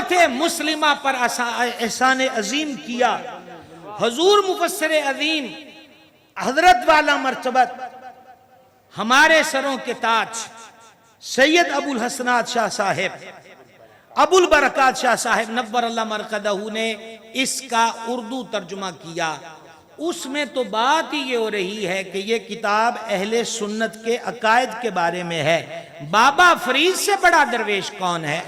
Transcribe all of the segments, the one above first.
उम्मत मुस्लिमा पर एहसान अजीम किया। हुजूर मुफस्सिर अजीम हजरत वाला मर्तबत हमारे सरों के ताज सैयद अबुल हसनात शाह साहिब, अबुल बरकत शाह साहिब नव्वर अल्लाह मरकदहू ने इसका उर्दू तर्जुमा किया। उसमें तो बात ही ये हो रही है कि ये किताब अहले सुन्नत के अकायद के बारे में है। बाबा फरीद से बड़ा दरवेश कौन है?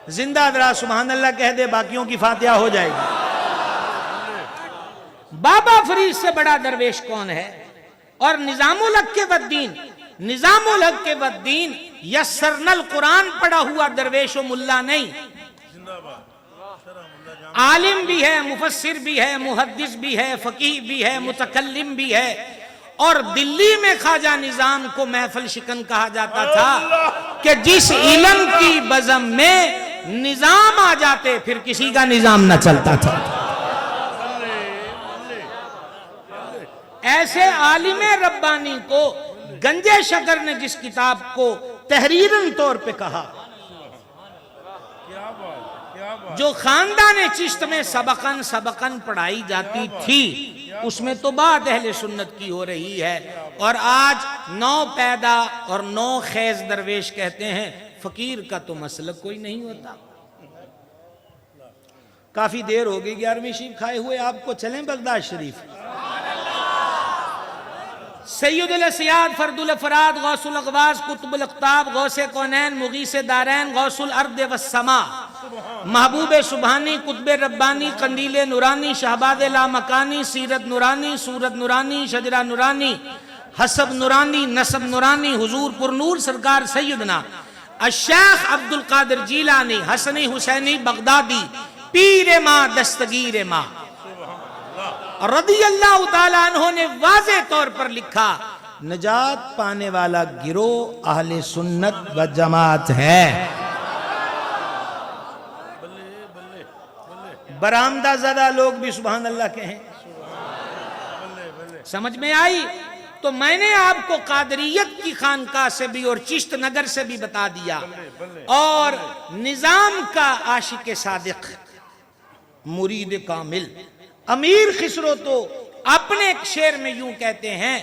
जिंदा दरा सुभान अल्लाह कह दे, बाकियों की फातिहा हो जाएगी। बाबा फरीद से बड़ा दरवेश कौन है? और निजामुल हक के वद्दीन, निजामुल हक के वद्दीन यस्सरनल कुरान पढ़ा हुआ दरवेश व मुल्ला नहीं, आलिम भी है, मुफस्सिर भी है, मुहद्दिस भी है, फकीह भी है, मुतकल्लिम भी है। और दिल्ली में ख्वाजा निजाम को महफिल शिकन कहा जाता था कि जिस इल्म की बज़म में निजाम आ जाते फिर किसी का निजाम न चलता था। ऐसे आलिमे रब्बानी को गंजे शकर ने जिस किताब को तहरीरन तौर पे कहा, जो खानदान चिश्त में सबकन सबकन पढ़ाई जाती थी, उसमें तो बात अहले सुन्नत की हो रही है। और आज नौ पैदा और नौ खैज दरवेश कहते हैं, फकीर का तो मसलक कोई नहीं होता। काफी देर हो गई 11वीं शीफ खाए हुए, आपको चलें बगदाद शरीफ। सैयदुल असयाद फरदुल अफराद गौसुल अगवास कुतुबुल अख्ताब गौसे कौनैन मुगीसे दारैन गौसुल अर्द वस्समा महबूब सुबहानी कुतुबे रब्बानी कंदीले नूरानी शहबाद लामकानी सीरत नूरानी सूरत नूरानी शजरा नूरानी हसब नूरानी नसब नूरानी हुजूर पुरनूर सरकार सैयदना अशेख अब्दुल कादिर जीलानी हसनी हुसैनी बगदादी पीर माँ दस्तगीर माँ रदियल्लाहु ताला अन्हु ने वाज़े तौर पर लिखा, नजात पाने वाला गिरोह अहले सुन्नत व जमात है। बरामदा ज़दा लोग भी सुभान अल्लाह कहें। समझ में आई? तो मैंने आपको कादरियत की खानका से भी और चिश्त नगर से भी बता दिया। और निजाम का आशिक सादिक मुरीद कामिल अमीर खिसरो तो अपने एक शेर में यूं कहते हैं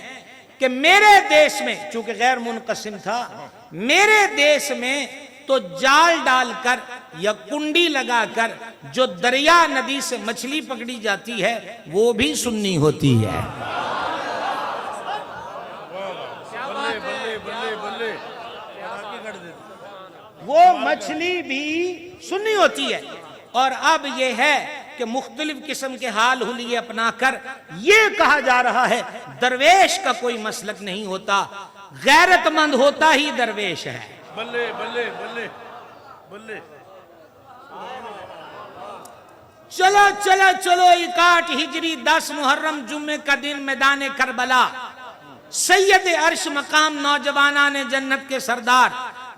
कि मेरे देश में, चूंकि गैर मुनकसिम था, मेरे देश में तो जाल डालकर या कुंडी लगाकर जो दरिया नदी से मछली पकड़ी जाती है वो भी सुन्नी होती है। वो मछली भी सुन्नी होती है। और अब ये है कि मुख्तलिफ किस्म के हाल हुलिये अपनाकर ये कहा जा रहा है दरवेश का कोई मसलक नहीं होता, गैरतमंद होता ही दरवेश है। बल्ले बल्ले बल्ले बल्ले। चलो चलो चलो 61 हिजरी 10 मुहर्रम जुम्मे का दिन मैदान करबला, सैयद अर्श मकाम नौजवाना ने जन्नत के सरदार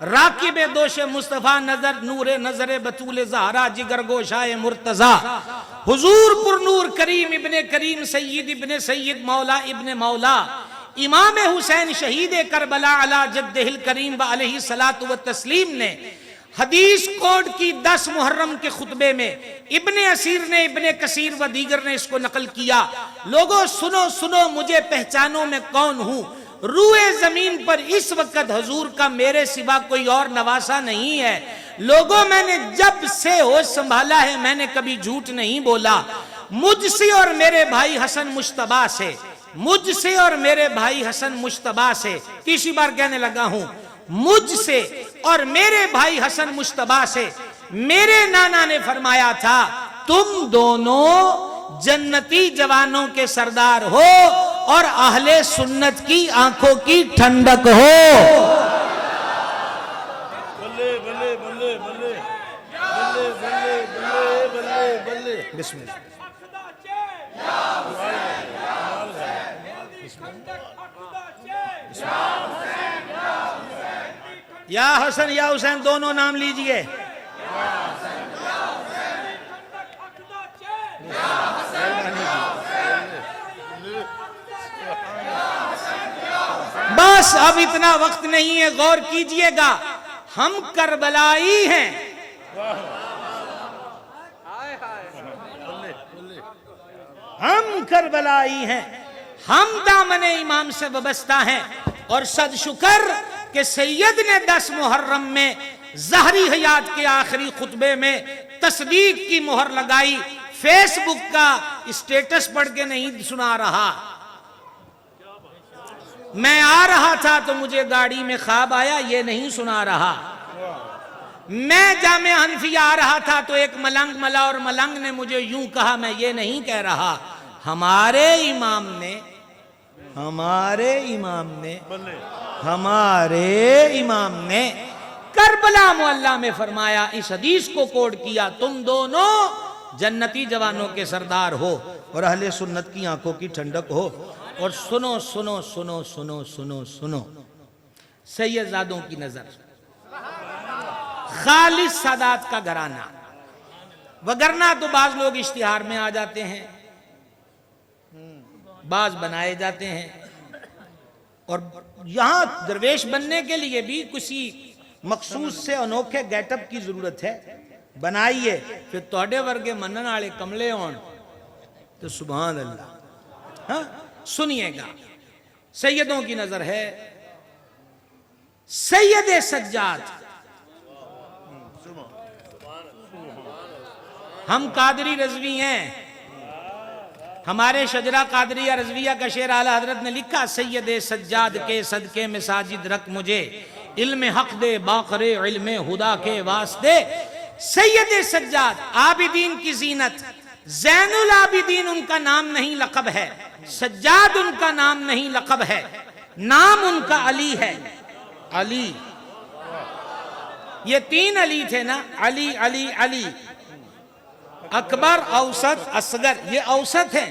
राकिब दोशे मुस्तफा नजर नूरे नजरे बतूले ज़हरा जिगर गोशाए मुर्तजा हुजूर पुरनूर करीम इब्ने करीम सैयद इब्ने सैयद मौला इब्ने मौला इमाम हुसैन शहीद करबला अला जद्दिहिल करीम व अलैहि सलातु व तस्लीम ने हदीस कोड की 10 मुहर्रम के खुतबे में इब्ने असीर ने, इब्ने कसीर व दीगर ने इसको नकल किया। लोगों सुनो सुनो, मुझे पहचानो मैं कौन हूँ। रूए जमीन पर इस वक्त हुजूर का मेरे सिवा कोई और नवासा नहीं है। लोगों मैंने जब से होश संभाला है मैंने कभी झूठ नहीं बोला। मुझसे और मेरे भाई हसन मुश्तबा से, मुझसे और मेरे भाई हसन मुश्तबा से, तीसरी बार कहने लगा हूं, मुझसे और मेरे भाई हसन मुश्तबा से मेरे नाना ने फरमाया था तुम दोनों जन्नती जवानों के सरदार हो और अहले सुन्नत की आंखों की ठंडक हो। बल्ले बल्ले बल्ले बल्ले बल्ले बल्ले बल्ले बल्ले बिस्मिल्लाह। या हसन या हुसैन दोनों नाम लीजिए। बस अब इतना वक्त नहीं है, गौर कीजिएगा। हम करबलाई हैं, हम करबलाई हैं, हम दामने इमाम से वाबस्ता हैं। और सद शुक्र कि सैयद ने 10 मुहर्रम में ज़हरी हयात के आखिरी खुतबे में तस्दीक की मोहर लगाई। फेसबुक का स्टेटस पढ़ के नहीं सुना रहा। मैं आ रहा था तो मुझे गाड़ी में ख्वाब आया, ये नहीं सुना रहा। मैं जामे हनफिया आ रहा था तो एक मलंग मला और मलंग ने मुझे यूं कहा, मैं ये नहीं कह रहा। हमारे इमाम ने करबला मोहल्ला में फरमाया, इस हदीस को कोट किया, तुम दोनों जन्नती जवानों के सरदार हो और अहले सुन्नत की आंखों की ठंडक हो। और सुनो सुनो सुनो सुनो सुनो सुनो, सैयदजादों की नजर, खालिस सादात का घराना, वगरना तो बाज लोग इश्तिहार में आ जाते हैं, बाज बनाए जाते हैं। और यहां दरवेश बनने के लिए भी किसी मखसूस से अनोखे गेटअप की जरूरत है। बनाइए, फिर तोड़े वर्गे मनन आले कमले होन तो सुभान अल्लाह। हाँ, सुनिएगा, सैयदों की नजर है। सैयद सज्जाद, हम कादरी रज़वी हैं। हमारे शजरा कादरिया रज़विया का शेर आला हजरत ने लिखा, सैयद सज्जाद के सदके में साजिद रख मुझे, इल्म हक दे बाखरे इल्म हुदा के वास्ते। सैयद सज्जाद, आबिदीन की जीनत। ज़ैनुल आबिदीन उनका नाम नहीं लक़ब है, सज्जाद उनका नाम नहीं लक़ब है, नाम उनका अली है। अली, ये 3 अली थे ना, अली अली अली, अकबर, औसत, असगर, ये औसत है।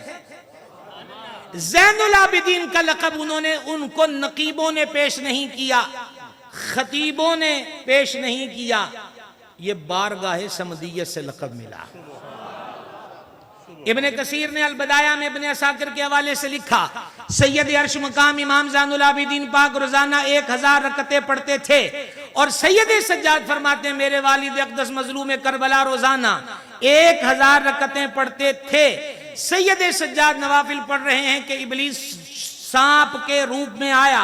ज़ैनुल आबिदीन का लक़ब उनको नकीबों ने पेश नहीं किया, खतीबों ने पेश नहीं किया, ये बारगाह समदियत से लक़ब मिला। इब्ने कसीर ने अल-बदाया में इब्ने असाकिर के हवाले से लिखा, सैयद अर्श मकाम इमाम ज़ैनुल आबिदीन पाक रोजाना 1000 रकतें पढ़ते थे। और सैयद सज्जाद फरमाते, मेरे वालिद अक़दस मज़लूम करबला रोजाना 1000 रकतें पढ़ते थे। सैयद सज्जाद नवाफिल पढ़ रहे हैं कि इब्लीस सांप के रूप में आया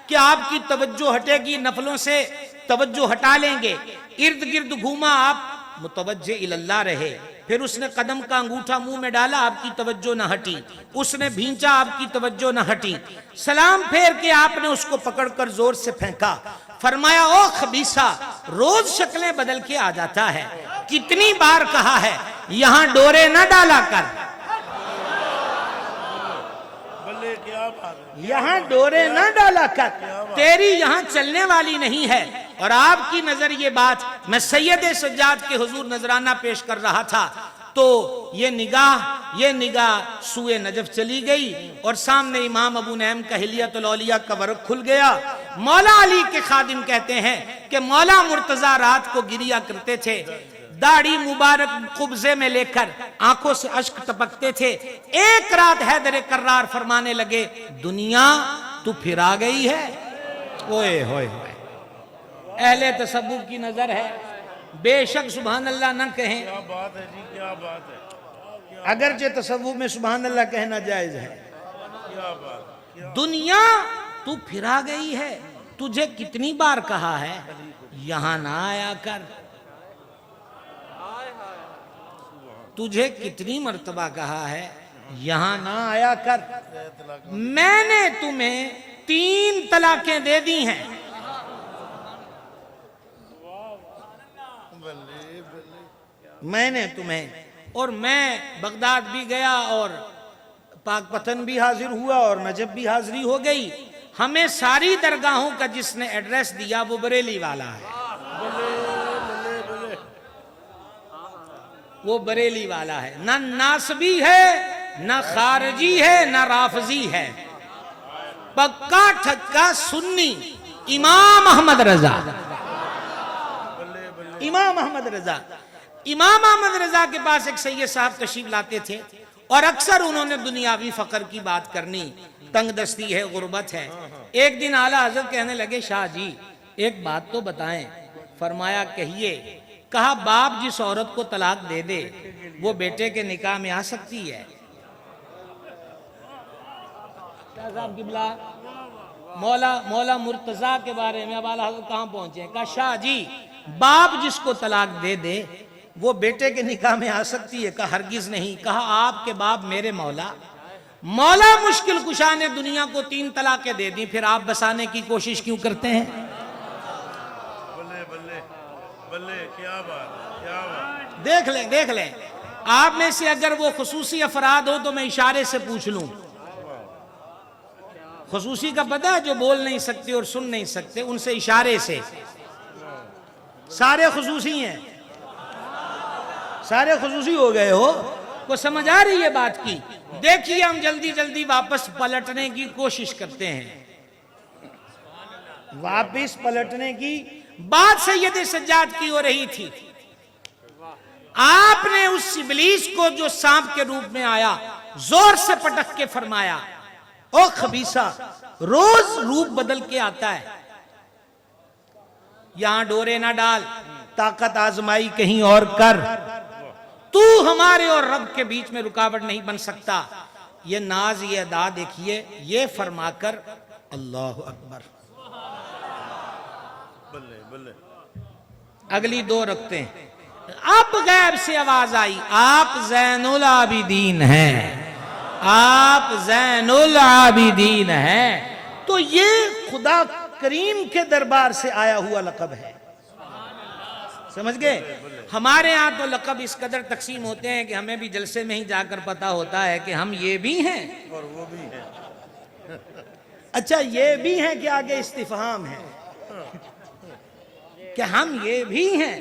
कि आपकी तवज्जो हटेगी, नफलों से तवज्जो हटा लेंगे। इर्द गिर्द घूमा, आप मुतवज्जे इल्लाह रहे। फिर उसने कदम का अंगूठा मुंह में डाला, आपकी तवज्जो न हटी। उसने भींचा, आपकी तवज्जो न हटी। सलाम फेर के आपने उसको पकड़कर जोर से फेंका। फरमाया, ओ खबीसा, रोज शक्लें बदल के आ जाता है, कितनी बार कहा है यहां डोरे न डाला कर, यहां डोरे न डाला कर, तेरी यहां चलने वाली नहीं है। और आपकी नजर ये बात, मैं सैयद सज्जाद के हुजूर नजराना पेश कर रहा था तो ये निगाह सुए नजफ चली गई और सामने इमाम अबू नईम का हिलियतुल औलिया का वर्क खुल गया। मौला अली के खादिम कहते हैं कि मौला मुर्तजा रात को गिरिया करते थे, दाढ़ी मुबारक कुब्जे में लेकर आंखों से अश्क टपकते थे। एक रात हैदर कर्रार फरमाने लगे, दुनिया तू फिरा गई है। ओए होए होए, अहले तसव्वुफ की नजर है। बेशक सुभान अल्लाह न कहें, क्या बात है जी, क्या बात है। अगरचे तसव्वुफ में सुभान अल्लाह कहना जायज है। क्या बात, दुनिया तू फिरा गई है, तुझे कितनी बार कहा है यहां ना आया कर, तुझे कितनी मर्तबा कहा है यहां ना आया कर। मैंने तुम्हें 3 तलाकें दे दी हैं। मैंने तुम्हें, और मैं बगदाद भी गया और पाकपतन भी हाजिर हुआ और नजब भी हाजिरी हो गई। हमें सारी दरगाहों का जिसने एड्रेस दिया वो बरेली वाला है, वो बरेली वाला है। ना नासबी है, ना खारजी है, ना राफजी है, पक्का ठक्का सुन्नी इमाम अहमद रजा। इमाम अहमद रजा, इमाम अहमद रजा के पास एक सैयद साहब तशरीफ लाते थे और अक्सर उन्होंने दुनियावी फकर की बात करनी, तंग दस्ती है, गुर्बत है। एक दिन आला हजरत कहने लगे, शाह जी एक बात तो बताएं। फरमाया, कहिए। कहा बाप जिस औरत को तलाक दे दे वो बेटे के निकाह में आ सकती है। साहब किबला मौला मुर्तजा के बारे में अब आला हज़रत कहां पहुंचे? कहा शाह जी बाप जिसको तलाक दे दे वो बेटे के निकाह में आ सकती है। कहा हरगिज नहीं। कहा आपके बाप मेरे मौला मुश्किल कुशा ने दुनिया को 3 तलाकें दे दी, फिर आप बसाने की कोशिश क्यों करते हैं? बल्ले बल्ले बल्ले, क्या बात है, क्या बात। देख लें आप में से अगर वो खुसूसी अफराद हो तो मैं इशारे से पूछ लूं। खुसूसी का पता है, जो बोल नहीं सकते और सुन नहीं सकते, उनसे इशारे से। सारे खुसूसी हैं, सारे खुसूसी हो गए हो। को समझ आ रही है बात की? देखिए हम जल्दी जल्दी वापस पलटने की कोशिश करते हैं। वापस पलटने की बात सैयद सज्जाद की हो रही थी। आपने उस इब्लीस को जो सांप के रूप में आया जोर से पटक के फरमाया, ओ खबीसा, रोज रूप बदल के आता है, यहां डोरे ना डाल, ताकत आजमाई कहीं और कर, तू हमारे और रब के बीच में रुकावट नहीं बन सकता। ये नाज, ये अदा देखिए, ये फरमाकर अल्लाह अकबर। बल्ले बल्ले। अगली 2 रखते हैं। अब गैब से आवाज आई, आप ज़ैनुल आबिदीन हैं, आप ज़ैनुल आबिदीन हैं। तो ये खुदा करीम के दरबार से आया हुआ लक़ब है। समझ गए? हमारे यहां तो लक़ब इस कदर तकसीम होते हैं कि हमें भी जलसे में ही जाकर पता होता है कि हम ये भी हैं और वो भी है। अच्छा ये भी हैं कि आगे इस्तिफहाम है कि हम ये भी हैं,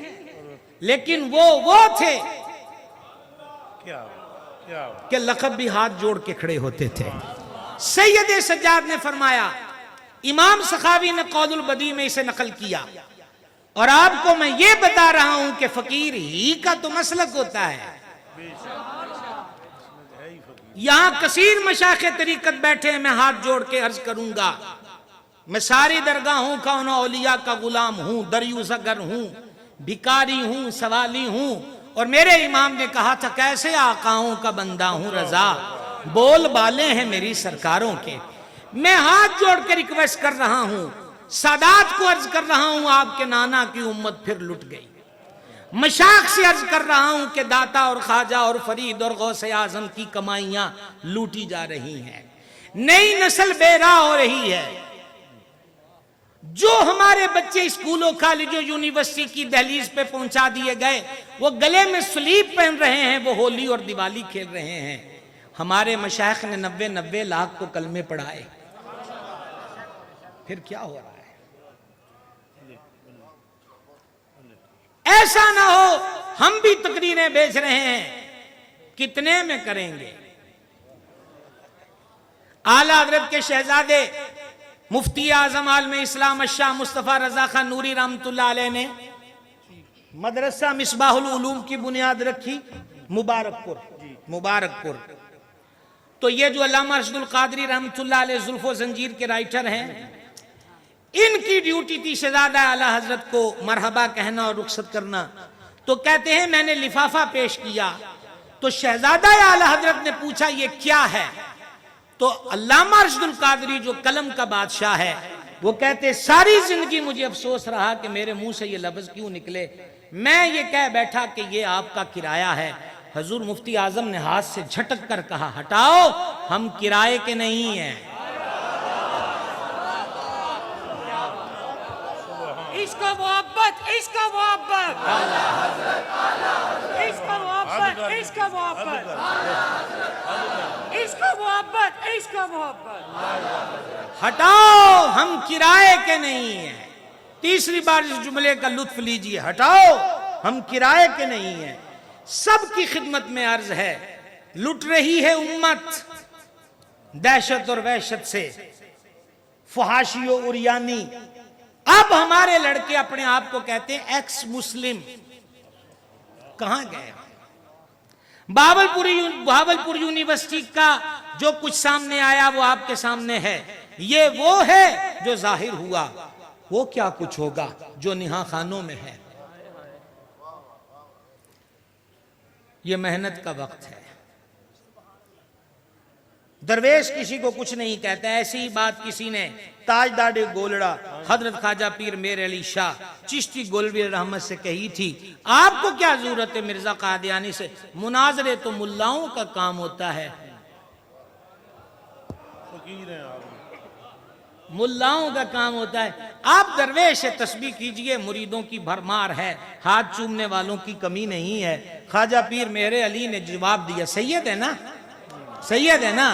लेकिन वो थे क्या क्या कि लक़ब भी हाथ जोड़ के खड़े होते थे। सैयद सज्जाद ने फरमाया, इमाम सखावी ने कौलुल बदी में इसे नकल किया, और आपको मैं ये बता रहा हूं कि फकीर ही का तो मसलक होता है। यहां कसीर मशाखे तरीकत बैठे हैं, मैं हाथ जोड़ के अर्ज करूंगा, मैं सारी दरगाहों का उन औलिया का गुलाम हूं, दरियुज़गर हूं, भिकारी हूं, सवाली हूं, और मेरे इमाम ने कहा था कैसे आकाओं का बंदा हूं रजा, बोल बाले हैं मेरी सरकारों के। मैं हाथ जोड़ के रिक्वेस्ट कर रहा हूं, सादात को अर्ज कर रहा हूं, आपके नाना की उम्मत फिर लुट गई। मशाक से अर्ज कर रहा हूं कि दाता और ख्वाजा और फरीद और गौसे आजम की कमाइयां लूटी जा रही हैं, नई नस्ल बेराह हो रही है। जो हमारे बच्चे स्कूलों, कॉलेजों, यूनिवर्सिटी की दहलीज पे पहुंचा दिए गए, वो गले में सलीब पहन रहे हैं, वो होली और दिवाली खेल रहे हैं। हमारे मशाइख ने 90 लाख को कलमे पढ़ाए, फिर क्या हो रहा है? ऐसा ना हो हम भी तकरीरें बेच रहे हैं, कितने में करेंगे? आला हज़रत के शहजादे मुफ्ती आजम आलम इस्लाम शाह मुस्तफ़ा रजा खान नूरी रहमतुल्लाह अलैह ने मदरसा मिसबाहुल उलूम की बुनियाद रखी मुबारकपुर। तो ये जो अल्लामा अरशदुल कादरी रहमतुल्लाह अलैह ज़ुल्फ़ो ज़ंजीर के राइटर हैं, इनकी ड्यूटी थी शहजादा आला हजरत को मरहबा कहना और रुखसत करना। तो कहते हैं मैंने लिफाफा पेश किया, तो शहजादा आला हजरत ने पूछा ये क्या है? तो अल्लामा अरशदुल कादरी जो कलम का बादशाह है, वो कहते सारी जिंदगी मुझे अफसोस रहा कि मेरे मुंह से ये लफ्ज क्यों निकले। मैं ये कह बैठा कि ये आपका किराया है। हजूर मुफ्ती आजम ने हाथ से झटक कर कहा, हटाओ, हम किराए के नहीं हैं। इसका मोहब्बत, इसका मोहब्बत, इसका मोहब्बत, इसका मोहब्बत, इसका मोहब्बत, इसका मोहब्बत। हटाओ, हम किराए के नहीं हैं। तीसरी बार इस जुमले का लुत्फ लीजिए, हटाओ, हम किराए के नहीं हैं। सबकी खिदमत में अर्ज है, लुट रही है उम्मत दहशत और वहशत से, फहाशी और उरियानी। अब हमारे लड़के अपने आप को कहते हैं एक्स मुस्लिम। कहां गए? भावलपुर यूनिवर्सिटी का जो कुछ सामने आया वो आपके सामने है। ये वो है जो जाहिर हुआ, वो क्या कुछ होगा जो निहा खानों में है। ये मेहनत का वक्त है। दरवेश किसी को कुछ नहीं कहता। ऐसी ही बात किसी ने ताजदार गोलड़ा हजरत ख्वाजा पीर मेर अली शाह चिश्ती गोलवी रहमत से कही थी, आपको क्या जरूरत है मिर्जा कादियानी से, मुनाजरे तो मुल्लाओं का काम होता है। फकीर हैं आप, मुल्लाओं का काम होता है। आप दरवेश से तस्बीह कीजिए, मुरीदों की भरमार है, हाथ चूमने वालों की कमी नहीं है। ख्वाजा पीर मेरे अली ने जवाब दिया, सैयद है ना, सैयद है ना,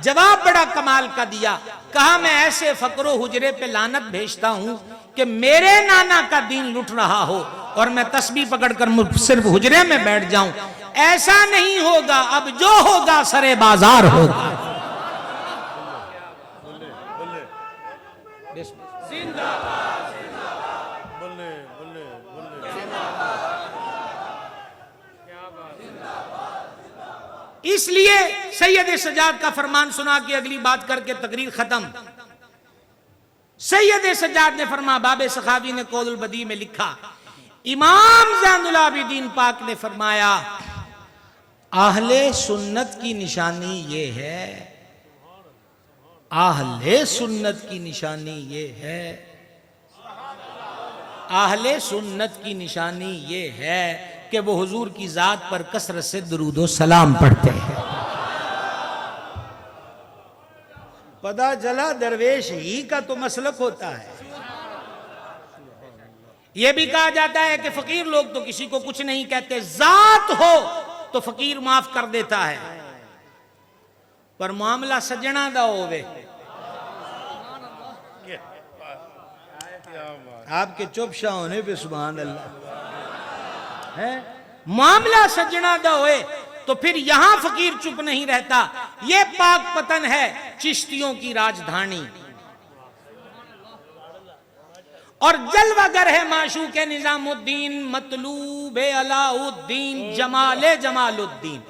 जवाब बड़ा कमाल का दिया। कहा मैं ऐसे फकरो हुजरे पे लानत भेजता हूं कि मेरे नाना का दीन लुट रहा हो और मैं तस्बीह पकड़कर सिर्फ हुजरे में बैठ जाऊं। ऐसा नहीं होगा, अब जो होगा सरे बाजार होगा। बल्ले बल्ले बल्ले। इसलिए सैयद सज्जाद का फरमान सुना के अगली बात करके तकरीर खत्म। सैयद सज्जाद ने फरमा, बाबे सखावी ने कौलुल बदी में लिखा, इमाम ज़ैनुल आबिदीन पाक ने फरमाया, आहले सुन्नत की निशानी ये है, आहले सुन्नत की निशानी ये है, आहले सुन्नत की निशानी ये है कि वो हुजूर की जात पर कसरत से दुरूद व सलाम पढ़ते हैं। पता चला दरवेश ही का तो मसलक होता है। यह भी कहा जाता है कि फकीर लोग तो किसी को कुछ नहीं कहते, जात हो तो फकीर माफ कर देता है, पर मामला सज्जणा दा होवे। आपके चुपशा होने पे सुभान अल्लाह है, मामला सज्जणा दा होए तो फिर यहां फकीर चुप नहीं रहता। यह पाक पतन है चिश्तियों की राजधानी और जलवागर है माशूक निजामुद्दीन मतलूब अलाउद्दीन जमाले जमालुद्दीन।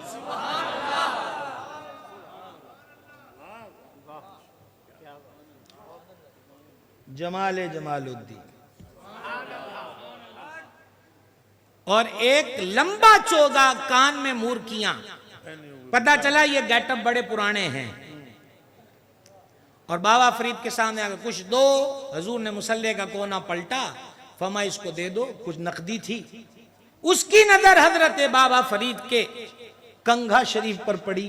जमाले जमालुद्दीन। और एक लंबा चोगा, कान में मूर्खियां। पता चला ये गेटअप बड़े पुराने हैं। और बाबा फरीद के सामने आकर कुछ दो, हजूर ने मुसल्ले का कोना पलटा, फरमा इसको दे दो, कुछ नकदी थी। उसकी नजर हजरत बाबा फरीद के कंघा शरीफ पर पड़ी।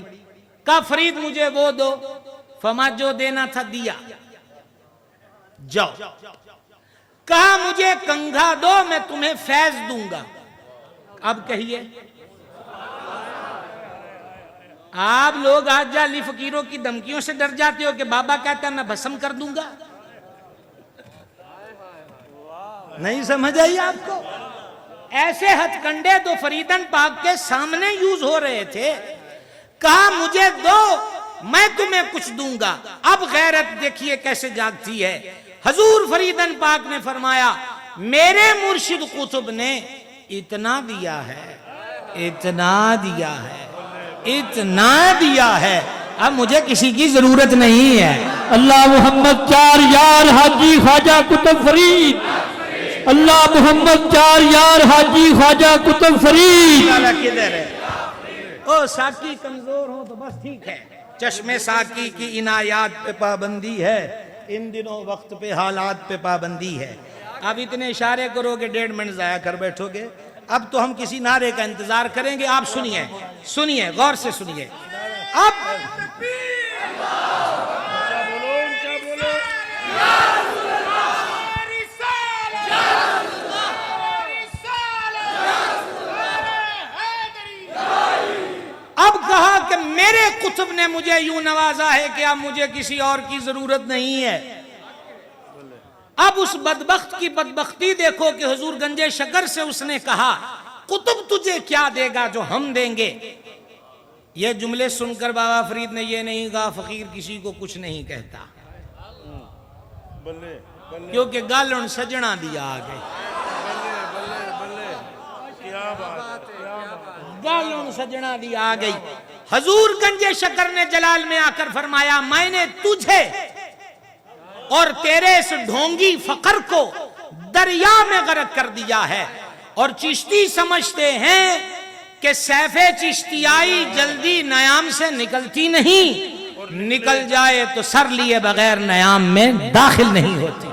कहा फरीद मुझे वो दो, फरमा जो देना था दिया, जाओ। कहा मुझे कंघा दो, मैं तुम्हें फैज दूंगा। अब कहिए, आप लोग आज जाली फकीरों की धमकियों से डर जाते हो कि बाबा कहता है मैं भस्म कर दूंगा। नहीं समझ आई आपको? ऐसे हथकंडे तो फरीदन पाक के सामने यूज हो रहे थे। कहा मुझे दो, मैं तुम्हें कुछ दूंगा। अब गैरत देखिए कैसे जागती है। हजूर फरीदन पाक ने फरमाया, मेरे मुर्शिद कुतुब ने इतना दिया है, इतना दिया है, इतना दिया है, अब मुझे किसी की जरूरत नहीं है। अल्लाह मोहम्मद चार यार हाजी ख्वाजा कुतुब फरीद, अल्लाह मोहम्मद चार यार हाजी ख्वाजा कुतुब फरीद। किधर है? ओ साकी कमजोर हो तो बस ठीक है, चश्मे साकी की इनायात पे पाबंदी है, इन दिनों वक्त पे हालात पे पाबंदी है। अब इतने इशारे करोगे 1.5 मिनट जाया कर बैठोगे। अब तो हम किसी नारे का इंतजार करेंगे। आप सुनिए, सुनिए, गौर से सुनिए। अब अब कहा कि मेरे कुतुब ने मुझे यूं नवाजा है कि अब मुझे किसी और की जरूरत नहीं है। अब उस बदबख्त की बदबख्ती देखो कि हुजूर गंजे शकर से उसने कहा, कुतुब तुझे क्या देगा जो हम देंगे। ये जुमले सुनकर बाबा फरीद ने ये नहीं कहा फकीर किसी को कुछ नहीं कहता, बल्ले बल्ले क्योंकि गालन सजना दिया आ गई। बल्ले बल्ले, क्या बात, क्या बात। गालन सजना दिया आ गई। हजूर गंजे शकर ने जलाल में आकर फरमाया, मैंने तुझे और तेरे इस ढोंगी फकर को दरिया में गर्क कर दिया है। और चिश्ती समझते हैं कि सैफे चिश्तियाई जल्दी नयाम से निकलती नहीं, निकल जाए तो सर लिए बगैर नयाम में दाखिल नहीं होती।